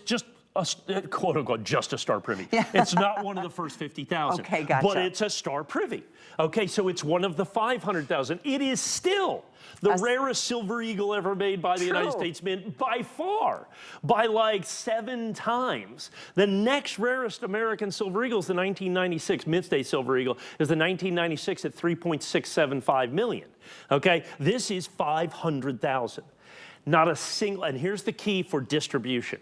just a quote unquote just a star privy. Yeah. It's not one of the first 50,000. Okay, gotcha. But it's a star privy. Okay, so it's one of the 500,000. It is still the rarest Silver Eagle ever made by the United States Mint by far, by like 7 times. The next rarest American Silver Eagle is the 1996 Mint State Silver Eagle, is the 1996 at 3.675 million. Okay, this is 500,000. Not a single, and here's the key for distribution.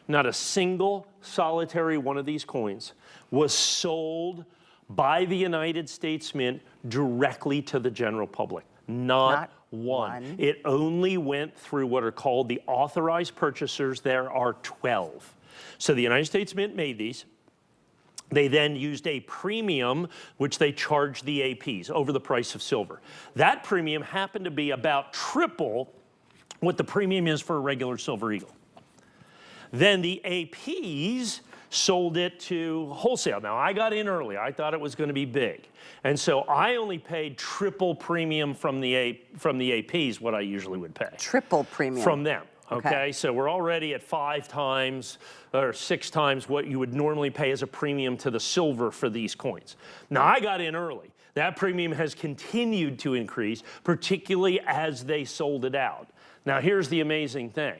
Not a single solitary one of these coins was sold by the United States Mint directly to the general public. Not one. It only went through what are called the authorized purchasers. There are 12. So the United States Mint made these. They then used a premium, which they charged the APs over the price of silver. That premium happened to be about triple what the premium is for a regular Silver Eagle. Then the APs sold it to wholesale. Now, I got in early. I thought it was going to be big. And so I only paid triple premium from the APs, what I usually would pay. Triple premium. From them. Okay, so we're already at 5 times or 6 times what you would normally pay as a premium to the silver for these coins. Now, I got in early. That premium has continued to increase, particularly as they sold it out. Now, here's the amazing thing.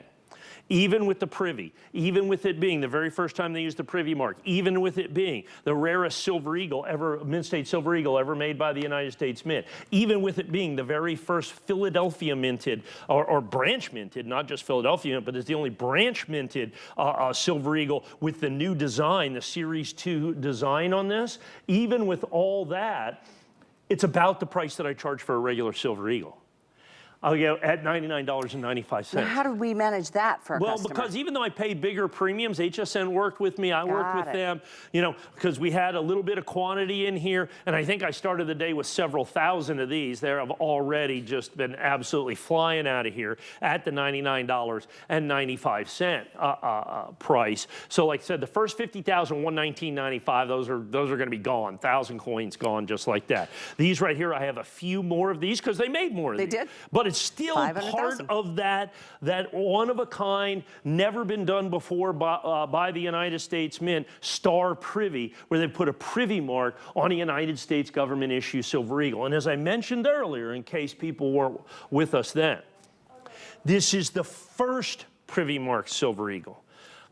Even with the Privy, even with it being the very first time they used the Privy mark, even with it being the rarest Silver Eagle ever, Mint State Silver Eagle ever made by the United States Mint, even with it being the very first Philadelphia minted, or branch minted, not just Philadelphia, but it's the only branch minted Silver Eagle with the new design, the Series 2 design on this, even with all that, it's about the price that I charge for a regular Silver Eagle. Oh, yeah, at $99.95. Now, how did we manage that for a customer? Well, because even though I paid bigger premiums, HSN worked with me, I worked with them, you know, because we had a little bit of quantity in here, and I think I started the day with several thousand of these. They have already just been absolutely flying out of here at the $99.95 price. So like I said, the first 50,000, $119.95, those are going to be gone. 1,000 coins gone just like that. These right here, I have a few more of these because they made more of these. They did? But it's still part of that one-of-a-kind, never been done before by the United States Mint, Star Privy, where they put a Privy mark on a United States government issue Silver Eagle. And as I mentioned earlier, in case people weren't with us then, this is the first Privy mark Silver Eagle.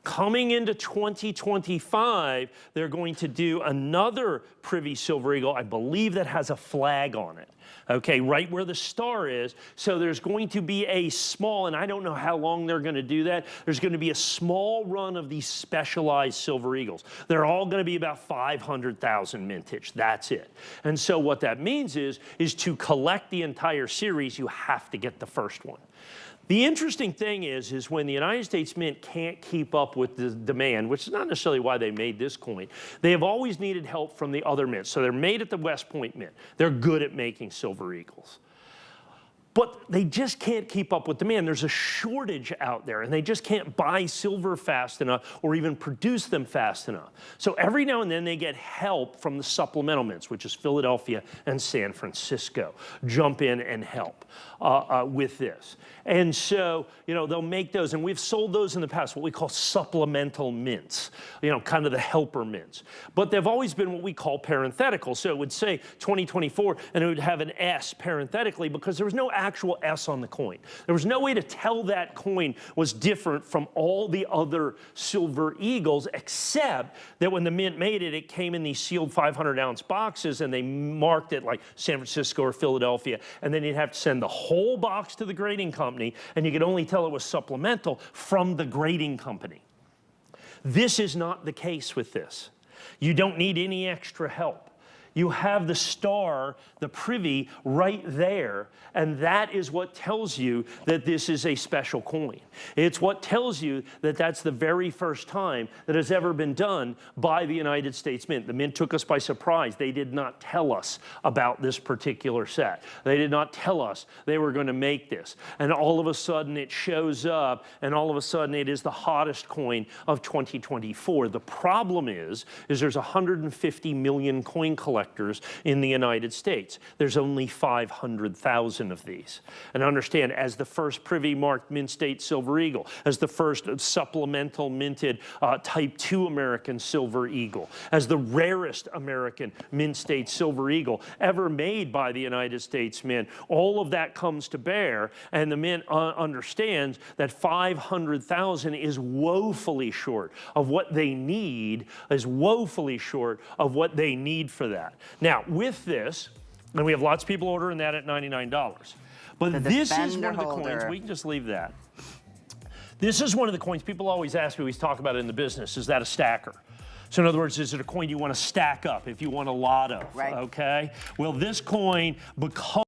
Coming into 2025, they're going to do another Privy Silver Eagle, I believe, that has a flag on it. Okay, right where the star is. So there's going to be a small, and I don't know how long they're going to do that, there's going to be a small run of these specialized Silver Eagles. They're all going to be about 500,000 mintage. That's it. And so what that means is to collect the entire series, you have to get the first one. The interesting thing is when the United States Mint can't keep up with the demand, which is not necessarily why they made this coin, they have always needed help from the other mints. So they're made at the West Point Mint. They're good at making Silver Eagles. But they just can't keep up with demand. There's a shortage out there, and they just can't buy silver fast enough or even produce them fast enough. So every now and then they get help from the supplemental mints, which is Philadelphia and San Francisco, jump in and help with this. And so, you know, they'll make those, and we've sold those in the past, what we call supplemental mints, you know, kind of the helper mints. But they've always been what we call parenthetical. So it would say 2024, and it would have an S parenthetically because there was no actual S on the coin. There was no way to tell that coin was different from all the other Silver Eagles, except that when the Mint made it, it came in these sealed 500-ounce boxes, and they marked it like San Francisco or Philadelphia, and then you'd have to send the whole box to the grading company, and you could only tell it was supplemental from the grading company. This is not the case with this. You don't need any extra help. You have the star, the Privy, right there, and that is what tells you that this is a special coin. It's what tells you that that's the very first time that has ever been done by the United States Mint. The Mint took us by surprise. They did not tell us about this particular set. They did not tell us they were going to make this. And all of a sudden it shows up, and all of a sudden it is the hottest coin of 2024. The problem is there's 150 million coin collectors collectors in the United States. There's only 500,000 of these. And understand, as the first Privy marked mint state Silver Eagle, as the first supplemental minted Type 2 American Silver Eagle, as the rarest American mint state Silver Eagle ever made by the United States Mint, all of that comes to bear, and the Mint understands that 500,000 is woefully short of what they need, for that. Now, with this, and we have lots of people ordering that at $99, but this is one of the coins, we can just leave that. This is one of the coins people always ask me, we talk about it in the business, is that a stacker? So in other words, is it a coin you want to stack up if you want a lot of, right? Okay? Well, this coin, because